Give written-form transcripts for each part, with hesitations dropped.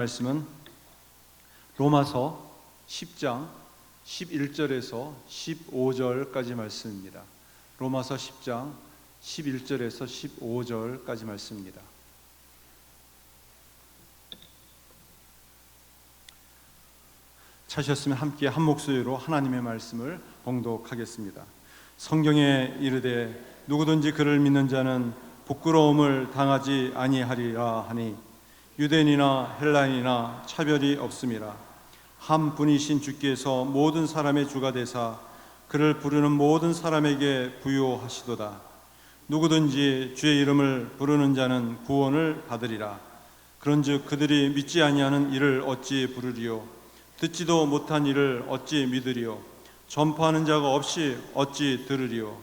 말씀은 로마서 10장 11절에서 15절까지 말씀입니다. 로마서 10장 11절에서 15절까지 말씀입니다. 찾으셨으면 함께 한 목소리로 하나님의 말씀을 봉독하겠습니다. 성경에 이르되 누구든지 그를 믿는 자는 부끄러움을 당하지 아니하리라 하니 유대인이나 헬라인이나 차별이 없음이라. 한 분이신 주께서 모든 사람의 주가 되사 그를 부르는 모든 사람에게 부요하시도다. 누구든지 주의 이름을 부르는 자는 구원을 받으리라. 그런즉 그들이 믿지 아니하는 이를 어찌 부르리요? 듣지도 못한 이를 어찌 믿으리요? 전파하는 자가 없이 어찌 들으리요?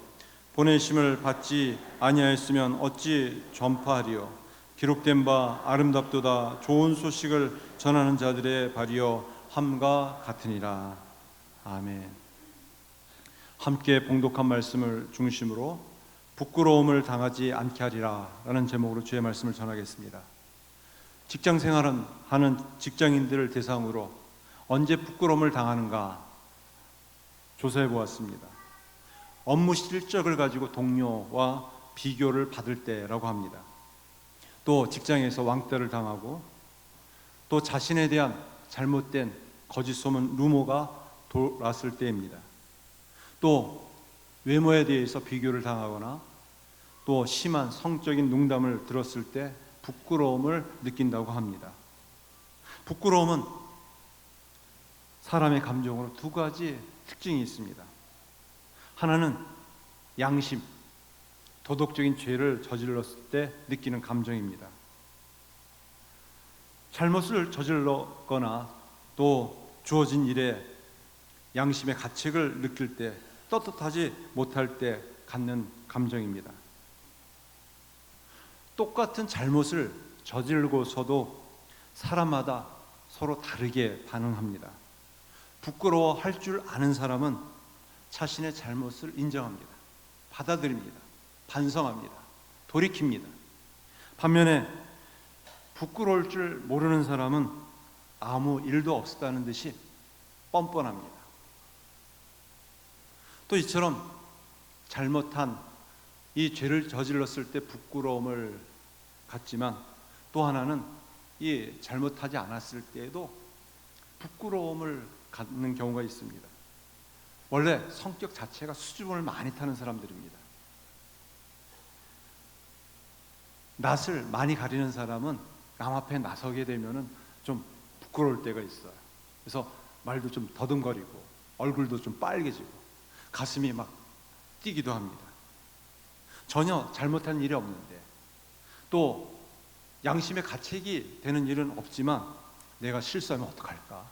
보내심을 받지 아니하였으면 어찌 전파하리요? 기록된 바 아름답도다 좋은 소식을 전하는 자들의 발이여 함과 같으니라. 아멘. 함께 봉독한 말씀을 중심으로 부끄러움을 당하지 않게 하리라 라는 제목으로 주의 말씀을 전하겠습니다. 직장 생활을 하는 직장인들을 대상으로 언제 부끄러움을 당하는가 조사해 보았습니다. 업무 실적을 가지고 동료와 비교를 받을 때라고 합니다. 또 직장에서 왕따를 당하고, 또 자신에 대한 잘못된 거짓 소문, 루머가 돌았을 때입니다. 또 외모에 대해서 비교를 당하거나, 또 심한 성적인 농담을 들었을 때 부끄러움을 느낀다고 합니다. 부끄러움은 사람의 감정으로 두 가지 특징이 있습니다. 하나는 양심, 도덕적인 죄를 저질렀을 때 느끼는 감정입니다. 잘못을 저질렀거나 또 주어진 일에 양심의 가책을 느낄 때, 떳떳하지 못할 때 갖는 감정입니다. 똑같은 잘못을 저지르고서도 사람마다 서로 다르게 반응합니다. 부끄러워할 줄 아는 사람은 자신의 잘못을 인정합니다. 받아들입니다. 반성합니다. 돌이킵니다. 반면에 부끄러울 줄 모르는 사람은 아무 일도 없었다는 듯이 뻔뻔합니다. 또 이처럼 잘못한 이 죄를 저질렀을 때 부끄러움을 갖지만, 또 하나는 이 잘못하지 않았을 때에도 부끄러움을 갖는 경우가 있습니다. 원래 성격 자체가 수줍음을 많이 타는 사람들입니다. 낯을 많이 가리는 사람은 남 앞에 나서게 되면은 좀 부끄러울 때가 있어요. 그래서 말도 좀 더듬거리고 얼굴도 좀 빨개지고 가슴이 막 뛰기도 합니다. 전혀 잘못한 일이 없는데, 또 양심의 가책이 되는 일은 없지만 내가 실수하면 어떡할까?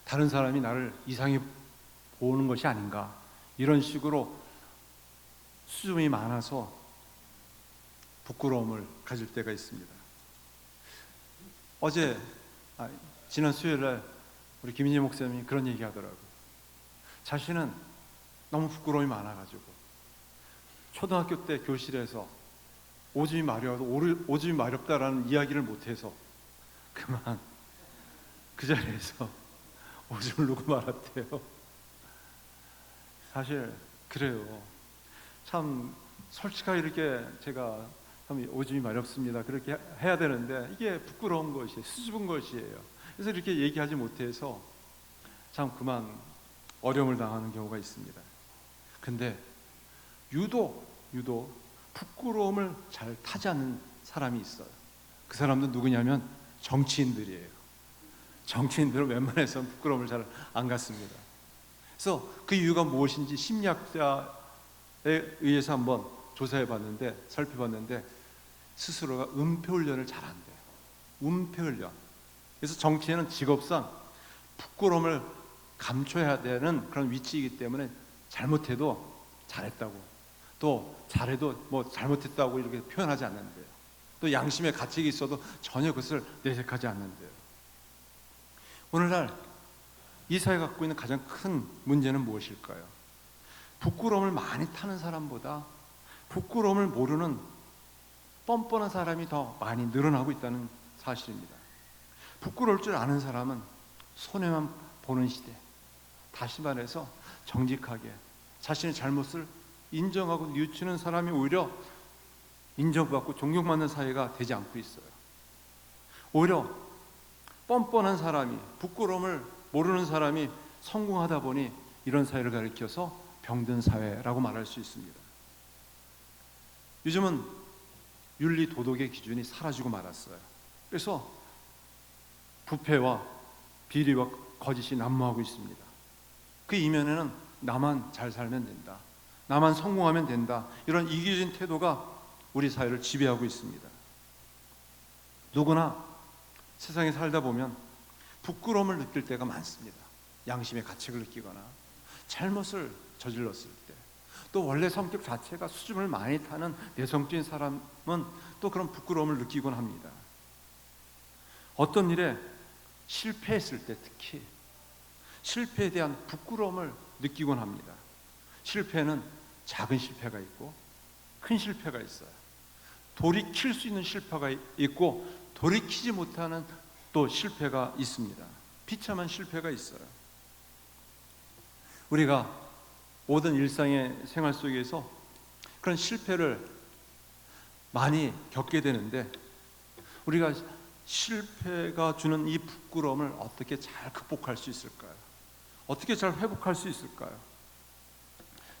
다른 사람이 나를 이상히 보는 것이 아닌가? 이런 식으로 수줍음이 많아서 부끄러움을 가질 때가 있습니다. 지난 수요일날 우리 김인재 목사님이 그런 얘기 하더라고요. 자신은 너무 부끄러움이 많아가지고 초등학교 때 교실에서 오줌이 마려워도 오줌이 마렵다라는 이야기를 못해서 그만 그 자리에서 오줌을 누고 말았대요. 사실 그래요. 참 솔직하게 이렇게 제가 오줌이 마렵습니다, 그렇게 해야 되는데 이게 부끄러운 것이에요. 수줍은 것이에요. 그래서 이렇게 얘기하지 못해서 참 그만 어려움을 당하는 경우가 있습니다. 근데 유독 부끄러움을 잘 타지 않는 사람이 있어요. 그 사람은 누구냐면 정치인들이에요. 정치인들은 웬만해서는 부끄러움을 잘 안 갖습니다. 그래서 그 이유가 무엇인지 심리학자에 의해서 한번 살펴봤는데 스스로가 은폐훈련을 잘 한대요. 은폐훈련. 그래서 정치인은 직업상 부끄러움을 감춰야 되는 그런 위치이기 때문에 잘못해도 잘했다고, 또 잘해도 뭐 잘못했다고 이렇게 표현하지 않는데요. 또 양심의 가책이 있어도 전혀 그것을 내색하지 않는데요. 오늘날 이 사회가 갖고 있는 가장 큰 문제는 무엇일까요? 부끄러움을 많이 타는 사람보다 부끄러움을 모르는 뻔뻔한 사람이 더 많이 늘어나고 있다는 사실입니다. 부끄러울 줄 아는 사람은 손해만 보는 시대. 다시 말해서 정직하게 자신의 잘못을 인정하고 뉘우치는 사람이 오히려 인정받고 존경받는 사회가 되지 않고 있어요. 오히려 뻔뻔한 사람이, 부끄러움을 모르는 사람이 성공하다 보니 이런 사회를 가리켜서 병든 사회라고 말할 수 있습니다. 요즘은 윤리 도덕의 기준이 사라지고 말았어요. 그래서 부패와 비리와 거짓이 난무하고 있습니다. 그 이면에는 나만 잘 살면 된다, 나만 성공하면 된다, 이런 이기적인 태도가 우리 사회를 지배하고 있습니다. 누구나 세상에 살다 보면 부끄러움을 느낄 때가 많습니다. 양심의 가책을 느끼거나 잘못을 저질렀을 때, 또 원래 성격 자체가 수줍음을 많이 타는 내성적인 사람은 또 그런 부끄러움을 느끼곤 합니다. 어떤 일에 실패했을 때 특히 실패에 대한 부끄러움을 느끼곤 합니다. 실패는 작은 실패가 있고 큰 실패가 있어요. 돌이킬 수 있는 실패가 있고 돌이키지 못하는 또 실패가 있습니다. 비참한 실패가 있어요. 우리가 모든 일상의 생활 속에서 그런 실패를 많이 겪게 되는데, 우리가 실패가 주는 이 부끄러움을 어떻게 잘 극복할 수 있을까요? 어떻게 잘 회복할 수 있을까요?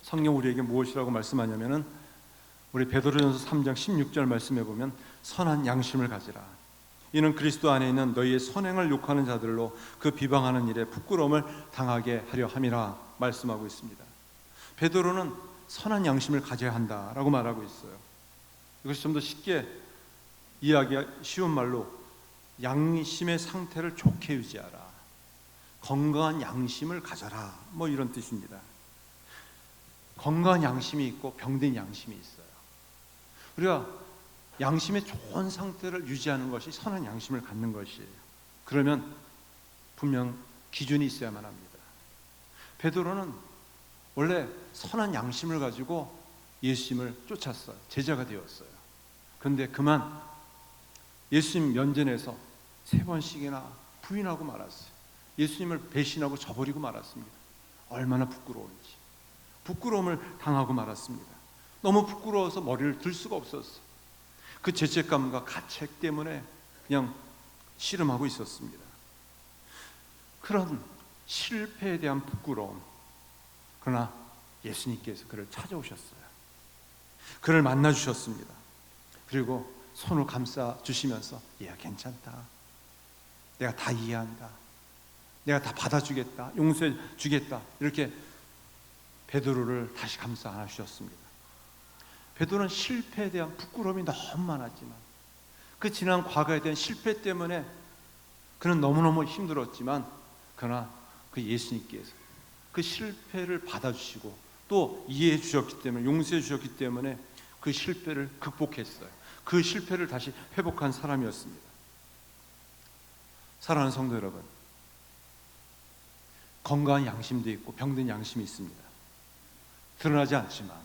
성경 우리에게 무엇이라고 말씀하냐면은, 우리 베드로전서 3장 16절 말씀해 보면 선한 양심을 가지라. 이는 그리스도 안에 있는 너희의 선행을 욕하는 자들로 그 비방하는 일에 부끄러움을 당하게 하려 함이라 말씀하고 있습니다. 베드로는 선한 양심을 가져야 한다라고 말하고 있어요. 이것이 좀 더 쉽게 이해하기 쉬운 말로 양심의 상태를 좋게 유지하라, 건강한 양심을 가져라, 뭐 이런 뜻입니다. 건강한 양심이 있고 병든 양심이 있어요. 우리가 양심의 좋은 상태를 유지하는 것이 선한 양심을 갖는 것이에요. 그러면 분명 기준이 있어야만 합니다. 베드로는 원래 선한 양심을 가지고 예수님을 쫓았어요. 제자가 되었어요. 그런데 그만 예수님 면전에서 3번씩이나 부인하고 말았어요. 예수님을 배신하고 저버리고 말았습니다. 얼마나 부끄러운지. 부끄러움을 당하고 말았습니다. 너무 부끄러워서 머리를 들 수가 없었어요. 그 죄책감과 가책 때문에 그냥 씨름하고 있었습니다. 그런 실패에 대한 부끄러움, 그러나 예수님께서 그를 찾아오셨어요. 그를 만나 주셨습니다. 그리고 손을 감싸 주시면서 얘가 괜찮다, 내가 다 이해한다, 내가 다 받아주겠다, 용서해 주겠다, 이렇게 베드로를 다시 감싸 안아주셨습니다. 베드로는 실패에 대한 부끄러움이 너무 많았지만, 그 지난 과거에 대한 실패 때문에 그는 너무너무 힘들었지만, 그러나 그 예수님께서 그 실패를 받아주시고 또 이해해 주셨기 때문에, 용서해 주셨기 때문에 그 실패를 극복했어요. 그 실패를 다시 회복한 사람이었습니다. 사랑하는 성도 여러분, 건강한 양심도 있고 병든 양심이 있습니다. 드러나지 않지만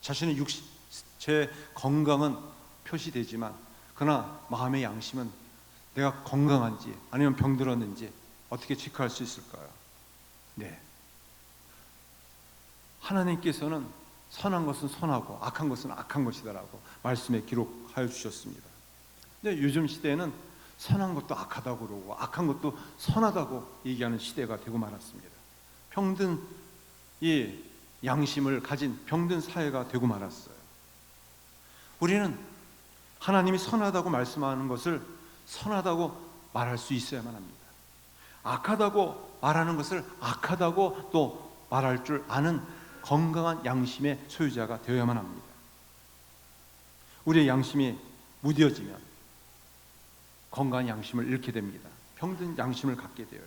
자신의 육체 건강은 표시되지만, 그러나 마음의 양심은 내가 건강한지 아니면 병들었는지 어떻게 체크할 수 있을까요? 네, 하나님께서는 선한 것은 선하고 악한 것은 악한 것이다라고 말씀에 기록하여 주셨습니다. 근데 요즘 시대에는 선한 것도 악하다고 그러고 악한 것도 선하다고 얘기하는 시대가 되고 말았습니다. 병든 이 양심을 가진 병든 사회가 되고 말았어요. 우리는 하나님이 선하다고 말씀하는 것을 선하다고 말할 수 있어야만 합니다. 악하다고 말하는 것을 악하다고 또 말할 줄 아는 건강한 양심의 소유자가 되어야만 합니다. 우리의 양심이 무뎌지면 건강한 양심을 잃게 됩니다. 병든 양심을 갖게 되어요.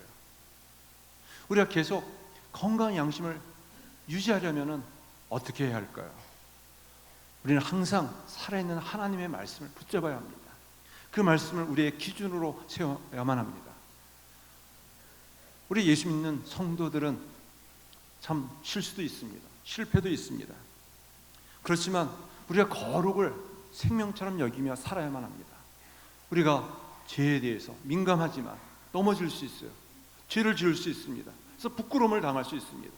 우리가 계속 건강한 양심을 유지하려면 어떻게 해야 할까요? 우리는 항상 살아있는 하나님의 말씀을 붙잡아야 합니다. 그 말씀을 우리의 기준으로 세워야만 합니다. 우리 예수 믿는 성도들은 참 실수도 있습니다. 실패도 있습니다. 그렇지만 우리가 거룩을 생명처럼 여기며 살아야만 합니다. 우리가 죄에 대해서 민감하지만 넘어질 수 있어요. 죄를 지을 수 있습니다. 그래서 부끄러움을 당할 수 있습니다.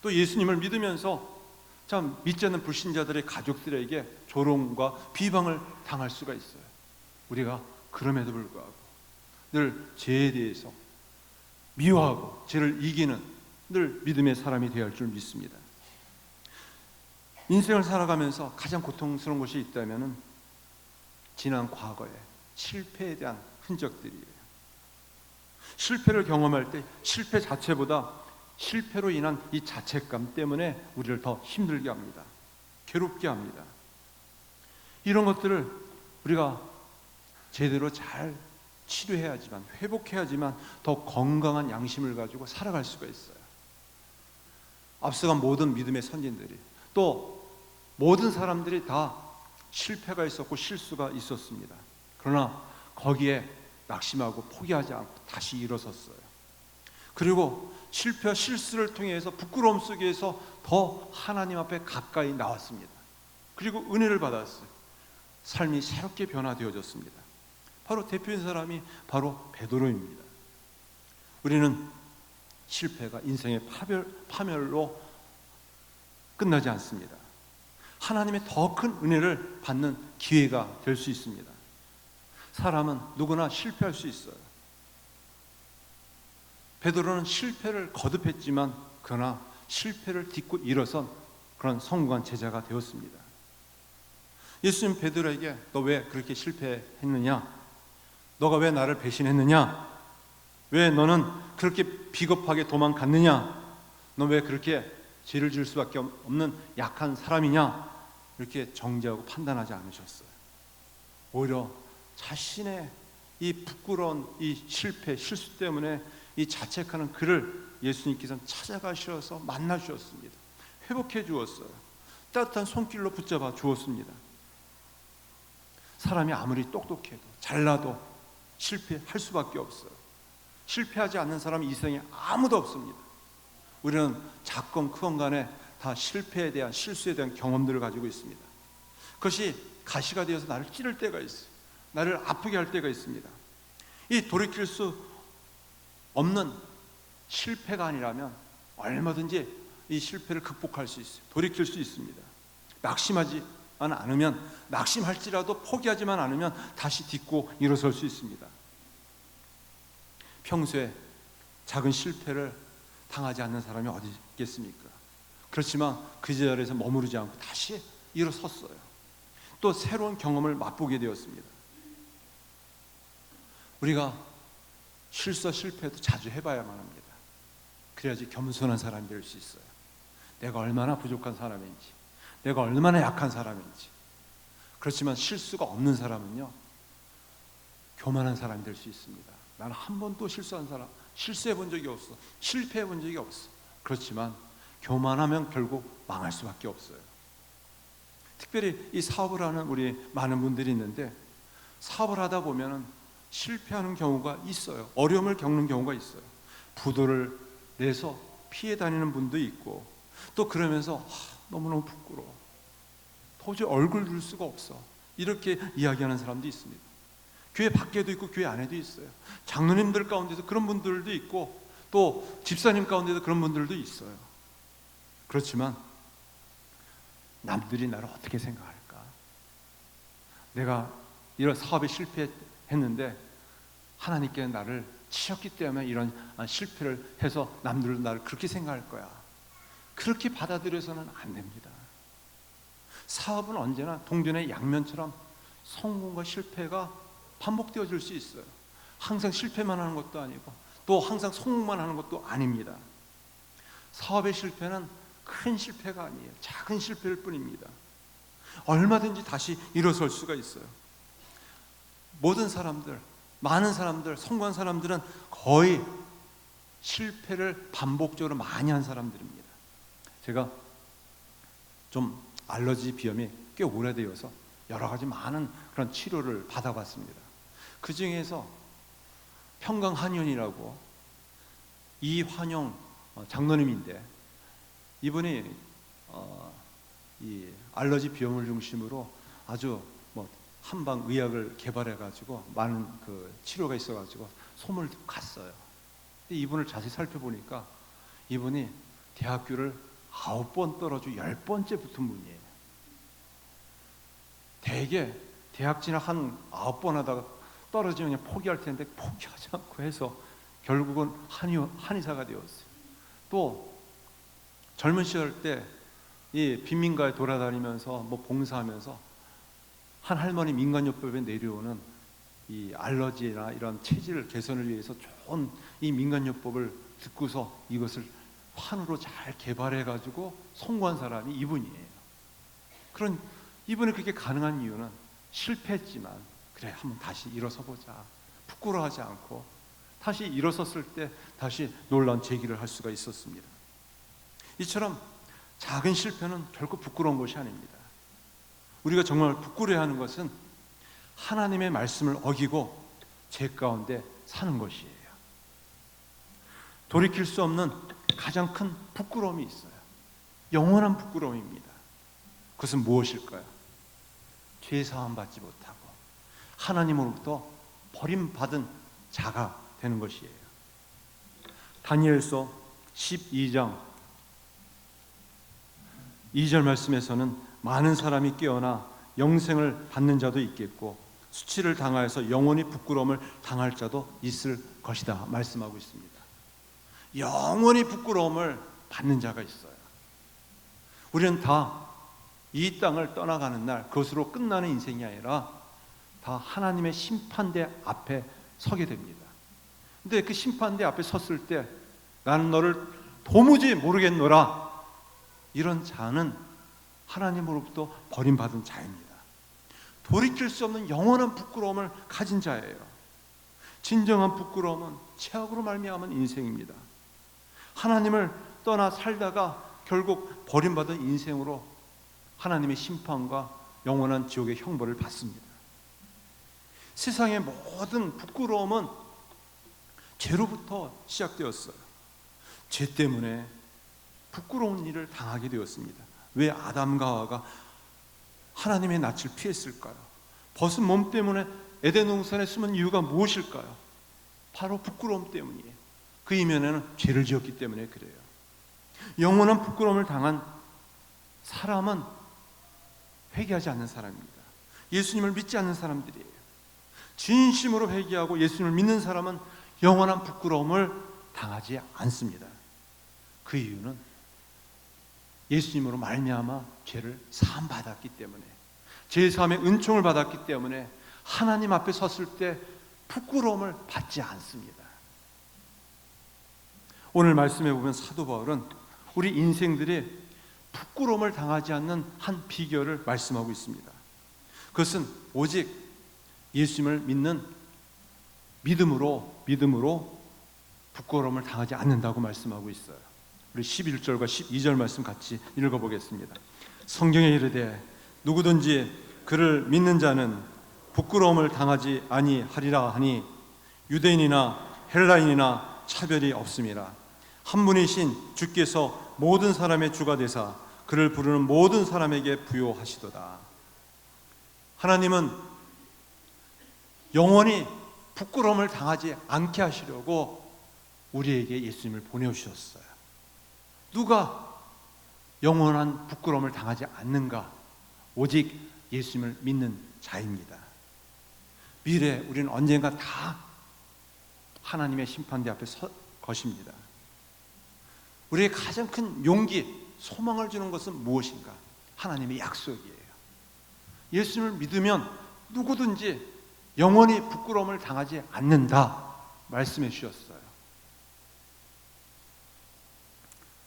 또 예수님을 믿으면서 참 믿지 않는 불신자들의 가족들에게 조롱과 비방을 당할 수가 있어요. 우리가 그럼에도 불구하고 늘 죄에 대해서 미워하고 죄를 이기는 늘 믿음의 사람이 되어야 할 줄 믿습니다. 인생을 살아가면서 가장 고통스러운 것이 있다면 지난 과거의 실패에 대한 흔적들이에요. 실패를 경험할 때 실패 자체보다 실패로 인한 이 자책감 때문에 우리를 더 힘들게 합니다. 괴롭게 합니다. 이런 것들을 우리가 제대로 잘 치료해야지만, 회복해야지만 더 건강한 양심을 가지고 살아갈 수가 있어요. 앞서간 모든 믿음의 선진들이, 또 모든 사람들이 다 실패가 있었고 실수가 있었습니다. 그러나 거기에 낙심하고 포기하지 않고 다시 일어섰어요. 그리고 실패와 실수를 통해서 부끄러움 속에서 더 하나님 앞에 가까이 나왔습니다. 그리고 은혜를 받았어요. 삶이 새롭게 변화되어졌습니다. 바로 대표인 사람이 바로 베드로입니다. 우리는 실패가 인생의 파멸로 끝나지 않습니다. 하나님의 더 큰 은혜를 받는 기회가 될 수 있습니다. 사람은 누구나 실패할 수 있어요. 베드로는 실패를 거듭했지만 그러나 실패를 딛고 일어선 그런 성공한 제자가 되었습니다. 예수님 베드로에게 너 왜 그렇게 실패했느냐? 너가 왜 나를 배신했느냐? 왜 너는 그렇게 비겁하게 도망갔느냐? 너 왜 그렇게 죄를 지을 수밖에 없는 약한 사람이냐? 이렇게 정죄하고 판단하지 않으셨어요. 오히려 자신의 이 부끄러운 이 실패, 실수 때문에 이 자책하는 그를 예수님께서는 찾아가셔서 만나 주었습니다. 회복해 주었어요. 따뜻한 손길로 붙잡아 주었습니다. 사람이 아무리 똑똑해도 잘나도 실패할 수밖에 없어요. 실패하지 않는 사람이 이 세상에 아무도 없습니다. 우리는 작건 크건 간에 다 실패에 대한, 실수에 대한 경험들을 가지고 있습니다. 그것이 가시가 되어서 나를 찌를 때가 있어요. 나를 아프게 할 때가 있습니다. 이 돌이킬 수 없는 실패가 아니라면 얼마든지 이 실패를 극복할 수 있어요. 돌이킬 수 있습니다. 낙심하지만 않으면, 낙심할지라도 포기하지만 않으면 다시 딛고 일어설 수 있습니다. 평소에 작은 실패를 당하지 않는 사람이 어디 있겠습니까? 그렇지만 그 자리에서 머무르지 않고 다시 일어섰어요. 또 새로운 경험을 맛보게 되었습니다. 우리가 실수와 실패도 자주 해봐야만 합니다. 그래야지 겸손한 사람이 될 수 있어요. 내가 얼마나 부족한 사람인지, 내가 얼마나 약한 사람인지. 그렇지만 실수가 없는 사람은요, 교만한 사람이 될 수 있습니다. 나는 한 번도 실수한 사람, 실수해 본 적이 없어, 실패해 본 적이 없어. 그렇지만 교만하면 결국 망할 수밖에 없어요. 특별히 이 사업을 하는 우리 많은 분들이 있는데, 사업을 하다 보면은 실패하는 경우가 있어요. 어려움을 겪는 경우가 있어요. 부도를 내서 피해 다니는 분도 있고, 또 그러면서 너무너무 부끄러워, 도저히 얼굴 들 수가 없어, 이렇게 이야기하는 사람도 있습니다. 교회 밖에도 있고 교회 안에도 있어요. 장로님들 가운데서 그런 분들도 있고, 또 집사님 가운데도 그런 분들도 있어요. 그렇지만 남들이 나를 어떻게 생각할까? 내가 이런 사업에 실패했는데 하나님께 나를 치셨기 때문에 이런 실패를 해서 남들은 나를 그렇게 생각할 거야. 그렇게 받아들여서는 안 됩니다. 사업은 언제나 동전의 양면처럼 성공과 실패가 반복되어질 수 있어요. 항상 실패만 하는 것도 아니고 또 항상 성공만 하는 것도 아닙니다. 사업의 실패는 큰 실패가 아니에요. 작은 실패일 뿐입니다. 얼마든지 다시 일어설 수가 있어요. 모든 사람들, 많은 사람들, 성공한 사람들은 거의 실패를 반복적으로 많이 한 사람들입니다. 제가 좀 알러지 비염이 꽤 오래되어서 여러 가지 많은 그런 치료를 받아봤습니다. 그 중에서 평강한의원이라고 이환영 장로님인데, 이분이 이 알러지 비염을 중심으로 아주 한방 의학을 개발해 가지고 많은 그 치료가 있어 가지고 소문을 듣고 갔어요. 근데 이분을 자세히 살펴보니까 이분이 대학교를 9번 떨어지고 10번째 붙은 분이에요. 대개 대학 진학 한 9번 하다가 떨어지면 그냥 포기할 텐데 포기하지 않고 해서 결국은 한의사가 되었어요. 또 젊은 시절 때 이 빈민가에 돌아다니면서 뭐 봉사하면서 한 할머니 민간요법에 내려오는 이 알러지나 이런 체질 개선을 위해서 좋은 이 민간요법을 듣고서 이것을 판으로 잘 개발해 가지고 성공한 사람이 이분이에요. 그런 이분이 그렇게 가능한 이유는 실패했지만 그래 한번 다시 일어서 보자, 부끄러워하지 않고 다시 일어섰을 때 다시 놀라운 재기를 할 수가 있었습니다. 이처럼 작은 실패는 결코 부끄러운 것이 아닙니다. 우리가 정말 부끄러워하는 것은 하나님의 말씀을 어기고 죄 가운데 사는 것이에요. 돌이킬 수 없는 가장 큰 부끄러움이 있어요. 영원한 부끄러움입니다. 그것은 무엇일까요? 죄 사함 받지 못하고 하나님으로부터 버림받은 자가 되는 것이에요. 다니엘서 12장 2절 말씀에서는 많은 사람이 깨어나 영생을 받는 자도 있겠고 수치를 당하여서 영원히 부끄러움을 당할 자도 있을 것이다 말씀하고 있습니다. 영원히 부끄러움을 받는 자가 있어요. 우리는 다 이 땅을 떠나가는 날 그것으로 끝나는 인생이 아니라 다 하나님의 심판대 앞에 서게 됩니다. 근데 그 심판대 앞에 섰을 때 나는 너를 도무지 모르겠노라, 이런 자는 하나님으로부터 버림받은 자입니다. 돌이킬 수 없는 영원한 부끄러움을 가진 자예요. 진정한 부끄러움은 죄악으로 말미암은 인생입니다. 하나님을 떠나 살다가 결국 버림받은 인생으로 하나님의 심판과 영원한 지옥의 형벌을 받습니다. 세상의 모든 부끄러움은 죄로부터 시작되었어요. 죄 때문에 부끄러운 일을 당하게 되었습니다. 왜 아담과 하와가 하나님의 낯을 피했을까요? 벗은 몸 때문에 에덴 동산에 숨은 이유가 무엇일까요? 바로 부끄러움 때문이에요. 그 이면에는 죄를 지었기 때문에 그래요. 영원한 부끄러움을 당한 사람은 회개하지 않는 사람입니다. 예수님을 믿지 않는 사람들이에요. 진심으로 회개하고 예수님을 믿는 사람은 영원한 부끄러움을 당하지 않습니다. 그 이유는 예수님으로 말미암아 죄를 사함 받았기 때문에, 죄 사함의 은총을 받았기 때문에 하나님 앞에 섰을 때 부끄러움을 받지 않습니다. 오늘 말씀해 보면 사도 바울은 우리 인생들이 부끄러움을 당하지 않는 한 비결을 말씀하고 있습니다. 그것은 오직 예수님을 믿는 믿음으로 부끄러움을 당하지 않는다고 말씀하고 있어요. 우리 11절과 12절 말씀 같이 읽어보겠습니다. 성경에 이르되 누구든지 그를 믿는 자는 부끄러움을 당하지 아니하리라 하니 유대인이나 헬라인이나 차별이 없음이라. 한 분이신 주께서 모든 사람의 주가 되사 그를 부르는 모든 사람에게 부요하시도다. 하나님은 영원히 부끄러움을 당하지 않게 하시려고 우리에게 예수님을 보내주셨어요. 누가 영원한 부끄러움을 당하지 않는가? 오직 예수님을 믿는 자입니다. 미래에 우리는 언젠가 다 하나님의 심판대 앞에 설 것입니다. 우리의 가장 큰 용기, 소망을 주는 것은 무엇인가? 하나님의 약속이에요. 예수님을 믿으면 누구든지 영원히 부끄러움을 당하지 않는다 말씀해 주셨어요.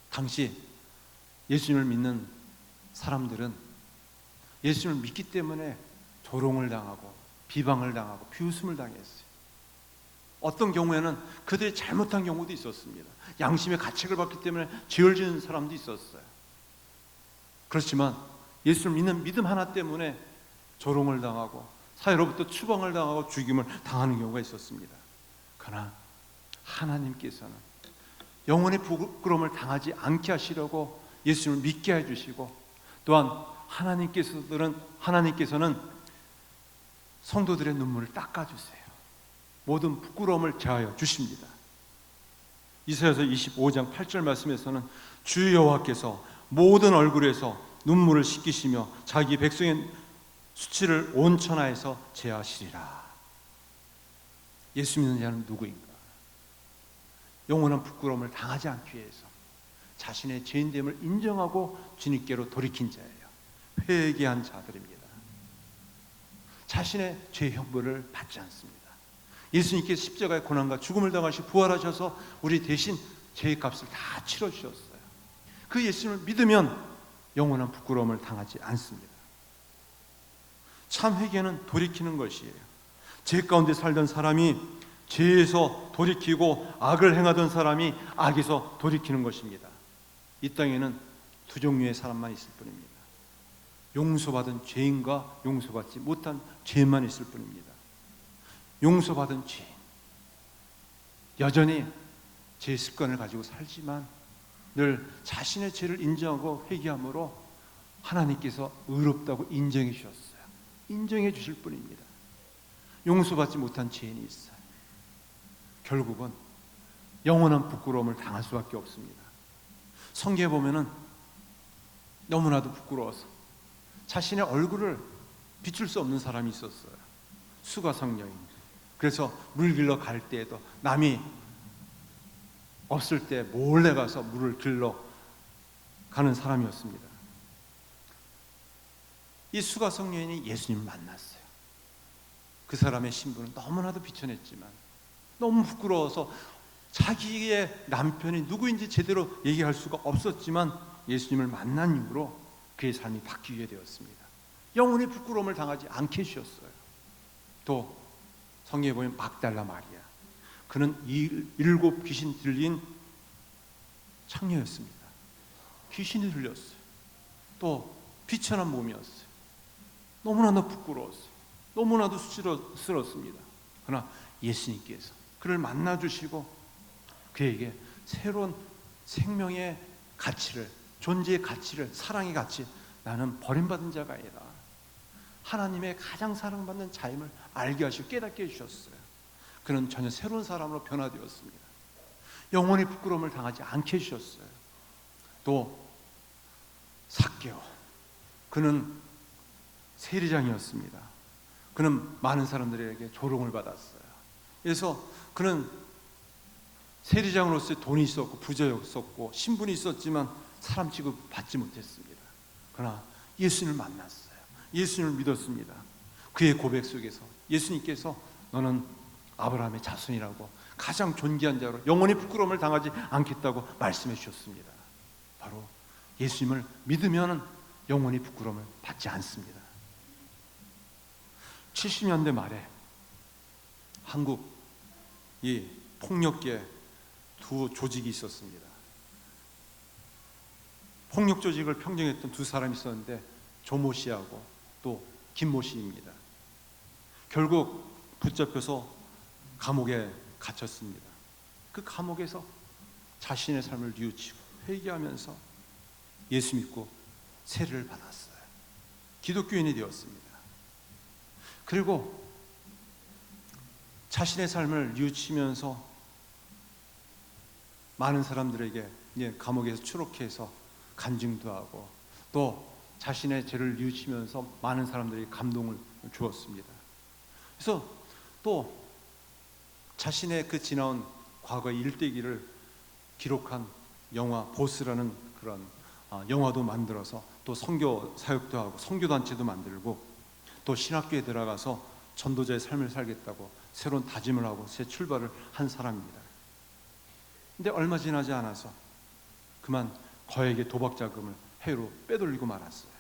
당시 예수님을 믿는 사람들은 예수님을 믿기 때문에 조롱을 당하고 비방을 당하고 비웃음을 당했어요. 어떤 경우에는 그들이 잘못한 경우도 있었습니다. 양심의 가책을 받기 때문에 죄를 지은 사람도 있었어요. 그렇지만 예수를 믿는 믿음 하나 때문에 조롱을 당하고 사회로부터 추방을 당하고 죽임을 당하는 경우가 있었습니다. 그러나 하나님께서는 영원히 부끄러움을 당하지 않게 하시려고 예수님을 믿게 해주시고, 또한 하나님께서는 성도들의 눈물을 닦아주세요. 모든 부끄러움을 제하여 주십니다. 이사야서 25장 8절 말씀에서는 주 여호와께서 모든 얼굴에서 눈물을 씻기시며 자기 백성의 수치를 온 천하에서 제하시리라. 예수 믿는 자는 누구인가? 영원한 부끄러움을 당하지 않기 위해서 자신의 죄인됨을 인정하고 주님께로 돌이킨 자예요. 회개한 자들입니다. 자신의 죄 형벌을 받지 않습니다. 예수님께서 십자가의 고난과 죽음을 당하시고 부활하셔서 우리 대신 죄의 값을 다 치러주셨어요. 그 예수님을 믿으면 영원한 부끄러움을 당하지 않습니다. 참 회개는 돌이키는 것이에요. 죄 가운데 살던 사람이 죄에서 돌이키고 악을 행하던 사람이 악에서 돌이키는 것입니다. 이 땅에는 두 종류의 사람만 있을 뿐입니다. 용서받은 죄인과 용서받지 못한 죄만 있을 뿐입니다. 용서받은 죄인, 여전히 죄 습관을 가지고 살지만 늘 자신의 죄를 인정하고 회개함으로 하나님께서 의롭다고 인정해 주셨어요. 인정해 주실 뿐입니다. 용서받지 못한 죄인이 있어요. 결국은 영원한 부끄러움을 당할 수밖에 없습니다. 성경에 보면은 너무나도 부끄러워서 자신의 얼굴을 비출 수 없는 사람이 있었어요. 수가성 여인. 그래서 물 길러 갈 때에도 남이 없을 때 몰래 가서 물을 길러 가는 사람이었습니다. 이 수가성 여인이 예수님을 만났어요. 그 사람의 신분은 너무나도 비천했지만 너무 부끄러워서 자기의 남편이 누구인지 제대로 얘기할 수가 없었지만 예수님을 만난 이후로 그의 삶이 바뀌게 되었습니다. 영원히 부끄러움을 당하지 않게 해주셨어요. 또 성경에 보면 막달라 마리아, 그는 7 귀신 들린 창녀였습니다. 귀신이 들렸어요. 또 비천한 몸이었어요. 너무나도 부끄러웠어요. 너무나도 수치스럽습니다. 그러나 예수님께서 그를 만나주시고 그에게 새로운 생명의 가치를, 존재의 가치를, 사랑의 가치, 나는 버림받은 자가 아니다, 하나님의 가장 사랑받는 자임을 알게 하시고 깨닫게 해주셨어요. 그는 전혀 새로운 사람으로 변화되었습니다. 영원히 부끄러움을 당하지 않게 해주셨어요. 또 삭개오, 그는 세리장이었습니다. 그는 많은 사람들에게 조롱을 받았어요. 그래서 그는 세리장으로서의 돈이 있었고 부자였었고 신분이 있었지만 사람 취급 받지 못했습니다. 그러나 예수님을 만났어요. 예수님을 믿었습니다. 그의 고백 속에서 예수님께서 너는 아브라함의 자손이라고 가장 존귀한 자로 영원히 부끄러움을 당하지 않겠다고 말씀해 주셨습니다. 바로 예수님을 믿으면 영원히 부끄러움을 받지 않습니다. 70년대 말에 한국 이 폭력계 두 조직이 있었습니다. 폭력 조직을 평정했던 두 사람이 있었는데 조모 씨하고 또 김모 씨입니다. 결국 붙잡혀서 감옥에 갇혔습니다. 그 감옥에서 자신의 삶을 뉘우치고 회개하면서 예수 믿고 세례를 받았어요. 기독교인이 되었습니다. 그리고 자신의 삶을 뉘우치면서 많은 사람들에게 감옥에서 추록해서 간증도 하고 또 자신의 죄를 뉘우치면서 많은 사람들이 감동을 주었습니다. 그래서 또 자신의 그 지나온 과거의 일대기를 기록한 영화 보스라는 그런 영화도 만들어서 또 선교 사역도 하고 선교단체도 만들고 또 신학교에 들어가서 전도자의 삶을 살겠다고 새로운 다짐을 하고 새 출발을 한 사람입니다. 근데 얼마 지나지 않아서 그만 거액의 도박 자금을 해외로 빼돌리고 말았어요.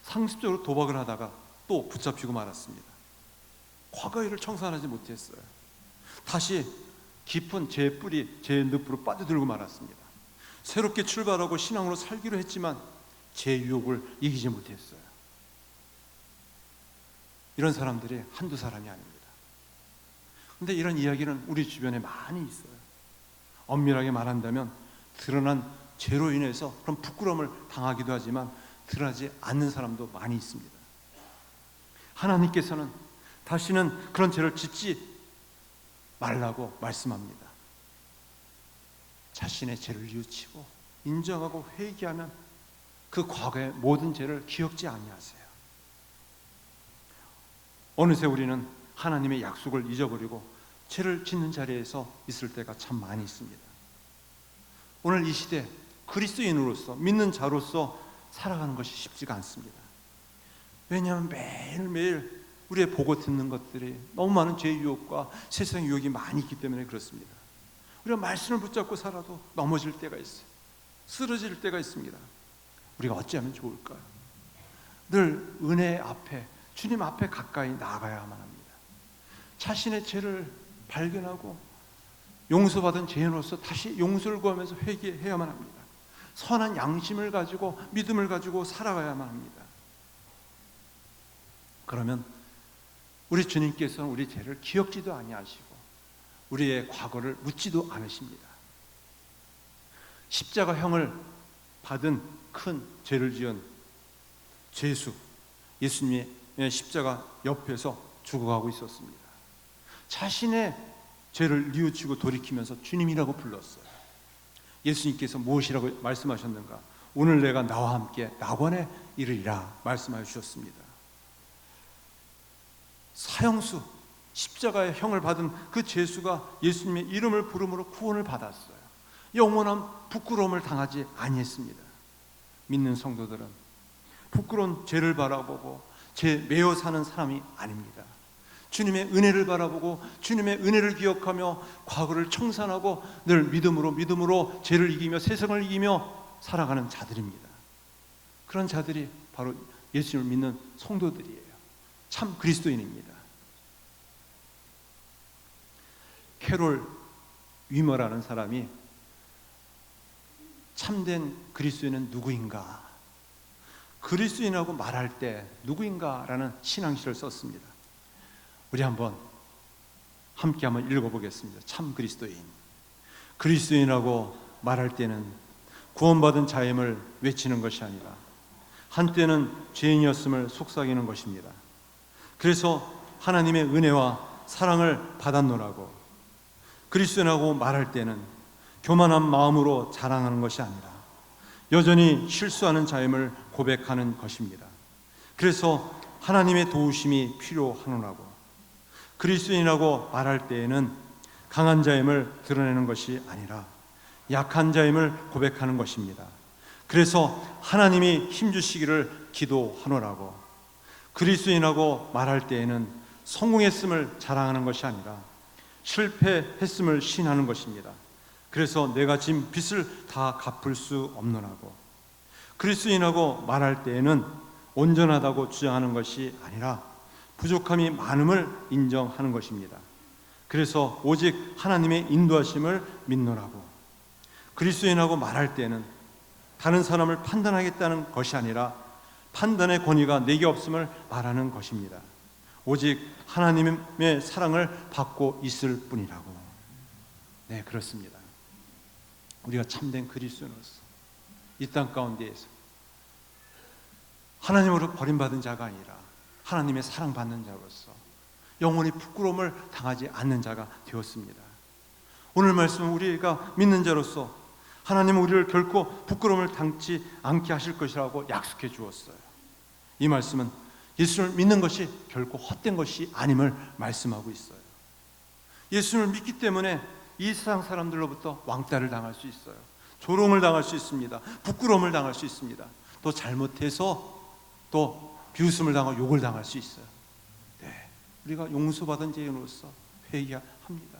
상습적으로 도박을 하다가 또 붙잡히고 말았습니다. 과거의 일을 청산하지 못했어요. 다시 깊은 죄의 뿌리, 죄의 늪으로 빠져들고 말았습니다. 새롭게 출발하고 신앙으로 살기로 했지만 죄의 유혹을 이기지 못했어요. 이런 사람들이 한두 사람이 아닙니다. 그런데 이런 이야기는 우리 주변에 많이 있어요. 엄밀하게 말한다면 드러난 죄로 인해서 그런 부끄러움을 당하기도 하지만 드러나지 않는 사람도 많이 있습니다. 하나님께서는 다시는 그런 죄를 짓지 말라고 말씀합니다. 자신의 죄를 뉘우치고 인정하고 회개하면 그 과거의 모든 죄를 기억지 아니하세요. 어느새 우리는 하나님의 약속을 잊어버리고 죄를 짓는 자리에서 있을 때가 참 많이 있습니다. 오늘 이 시대 그리스도인으로서, 믿는 자로서 살아가는 것이 쉽지가 않습니다. 왜냐하면 매일매일 우리의 보고 듣는 것들이 너무 많은 죄의 유혹과 세상의 유혹이 많이 있기 때문에 그렇습니다. 우리가 말씀을 붙잡고 살아도 넘어질 때가 있어요. 쓰러질 때가 있습니다. 우리가 어찌하면 좋을까요? 늘 은혜 앞에, 주님 앞에 가까이 나아가야만 합니다. 자신의 죄를 발견하고 용서받은 죄인으로서 다시 용서를 구하면서 회개해야만 합니다. 선한 양심을 가지고, 믿음을 가지고 살아가야만 합니다. 그러면 우리 주님께서는 우리 죄를 기억지도 아니하시고 우리의 과거를 묻지도 않으십니다. 십자가형을 받은 큰 죄를 지은 죄수, 예수님의 십자가 옆에서 죽어가고 있었습니다. 자신의 죄를 뉘우치고 돌이키면서 주님이라고 불렀어요. 예수님께서 무엇이라고 말씀하셨는가? 오늘 내가 나와 함께 낙원에 이르리라 말씀하여 주셨습니다. 사형수, 십자가의 형을 받은 그 죄수가 예수님의 이름을 부름으로 구원을 받았어요. 영원한 부끄러움을 당하지 아니했습니다. 믿는 성도들은 부끄러운 죄를 바라보고 죄 매여 사는 사람이 아닙니다. 주님의 은혜를 바라보고 주님의 은혜를 기억하며 과거를 청산하고 늘 믿음으로 죄를 이기며 세상을 이기며 살아가는 자들입니다. 그런 자들이 바로 예수님을 믿는 성도들이에요. 참 그리스도인입니다. 캐롤 위머라는 사람이 참된 그리스도인은 누구인가, 그리스도인이라고 말할 때 누구인가라는 신앙시를 썼습니다. 우리 함께 한번 읽어보겠습니다. 참 그리스도인. 그리스도인이라고 말할 때는 구원받은 자임을 외치는 것이 아니라 한때는 죄인이었음을 속삭이는 것입니다. 그래서 하나님의 은혜와 사랑을 받았노라고 그리스도인이라고 말할 때는 교만한 마음으로 자랑하는 것이 아니라 여전히 실수하는 자임을 고백하는 것입니다. 그래서 하나님의 도우심이 필요하노라고 그리스도인이라고 말할 때에는 강한 자임을 드러내는 것이 아니라 약한 자임을 고백하는 것입니다. 그래서 하나님이 힘주시기를 기도하노라고 그리스도인이라고 말할 때에는 성공했음을 자랑하는 것이 아니라 실패했음을 시인하는 것입니다. 그래서 내가 진 빚을 다 갚을 수 없노라고 그리스도인이라고 말할 때에는 온전하다고 주장하는 것이 아니라 부족함이 많음을 인정하는 것입니다. 그래서 오직 하나님의 인도하심을 믿노라고 그리스도인이라고 말할 때는 다른 사람을 판단하겠다는 것이 아니라 판단의 권위가 내게 없음을 말하는 것입니다. 오직 하나님의 사랑을 받고 있을 뿐이라고. 네, 그렇습니다. 우리가 참된 그리스도인으로서 이 땅 가운데에서 하나님으로 버림받은 자가 아니라 하나님의 사랑받는 자로서 영원히 부끄러움을 당하지 않는 자가 되었습니다. 오늘 말씀은 우리가 믿는 자로서 하나님은 우리를 결코 부끄러움을 당치 않게 하실 것이라고 약속해 주었어요. 이 말씀은 예수를 믿는 것이 결코 헛된 것이 아님을 말씀하고 있어요. 예수를 믿기 때문에 이 세상 사람들로부터 왕따를 당할 수 있어요. 조롱을 당할 수 있습니다. 부끄러움을 당할 수 있습니다. 또 잘못해서 또 비웃음을 당하고 욕을 당할 수 있어요. 네, 우리가 용서받은 죄인으로서 회개합니다.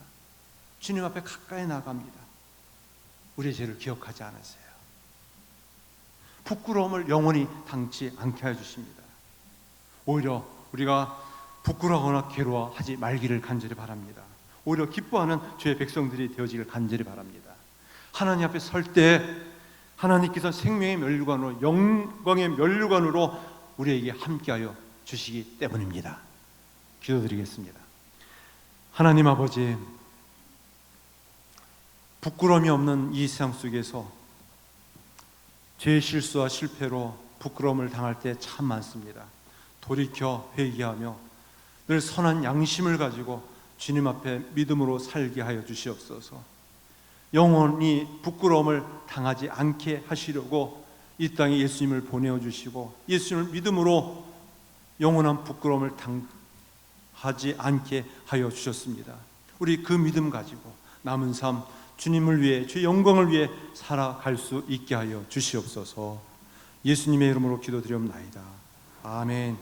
주님 앞에 가까이 나갑니다. 우리의 죄를 기억하지 않으세요. 부끄러움을 영원히 당치 않게 해주십니다. 오히려 우리가 부끄러워하거나 괴로워하지 말기를 간절히 바랍니다. 오히려 기뻐하는 주의 백성들이 되어지길 간절히 바랍니다. 하나님 앞에 설 때 하나님께서 생명의 면류관으로 영광의 면류관으로 우리에게 함께하여 주시기 때문입니다. 기도드리겠습니다. 하나님 아버지, 부끄러움이 없는 이 세상 속에서 죄의 실수와 실패로 부끄러움을 당할 때 참 많습니다. 돌이켜 회개하며 늘 선한 양심을 가지고 주님 앞에 믿음으로 살게 하여 주시옵소서. 영원히 부끄러움을 당하지 않게 하시려고 이 땅에 예수님을 보내어 주시고 예수님을 믿음으로 영원한 부끄러움을 당하지 않게 하여 주셨습니다. 우리 그 믿음 가지고 남은 삶 주님을 위해, 주의 영광을 위해 살아갈 수 있게 하여 주시옵소서. 예수님의 이름으로 기도드리옵나이다. 아멘.